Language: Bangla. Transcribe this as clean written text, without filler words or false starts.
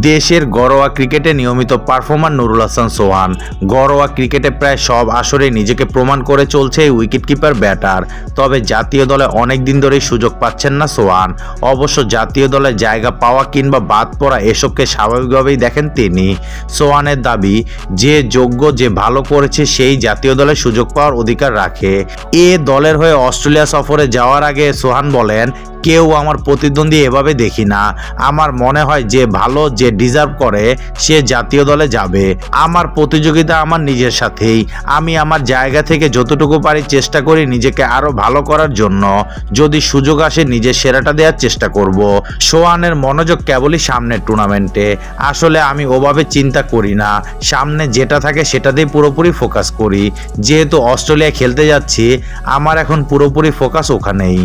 দেশের ঘরোয়া ক্রিকেটে নিয়মিত পারফর্মার নুরুল হাসান সোহান ঘরোয়া ক্রিকেটে প্রায় সব আসরে নিজেকে প্রমাণ করে চলছে এই উইকেটকিপার ব্যাটার। তবে জাতীয় দলে অনেক দিন ধরেই সুযোগ পাচ্ছেন না সোহান। অবশ্য জাতীয় দলে জায়গা পাওয়া কিংবা বাদ পড়া এসবকে স্বাভাবিকভাবেই দেখেন তিনি। সোহানের দাবি, যে যোগ্য, যে ভালো করেছে সেই জাতীয় দলে সুযোগ পাওয়ার অধিকার রাখে। এ দলের হয়ে অস্ট্রেলিয়া সফরে যাওয়ার আগে সোহান বলেন, কেউ আমার প্রতিদ্বন্দ্বী এভাবে দেখি না। আমার মনে হয় যে ভালো, যে ডিজার্ভ করে সে জাতীয় দলে যাবে। আমার প্রতিযোগিতা আমার নিজের সাথেই। আমি আমার জায়গা থেকে যতটুকু পারি চেষ্টা করি নিজেকে আরো ভালো করার জন্য। যদি সুযোগ আসে নিজের সেরাটা দেওয়ার চেষ্টা করব। সোহানের মনোযোগ কেবলই সামনের টুর্নামেন্টে। আসলে আমি ওভাবে চিন্তা করি না, সামনে যেটা থাকে সেটাতেই পুরোপুরি ফোকাস করি। যেহেতু অস্ট্রেলিয়া খেলতে যাচ্ছি, আমার এখন পুরোপুরি ফোকাস ওখানেই।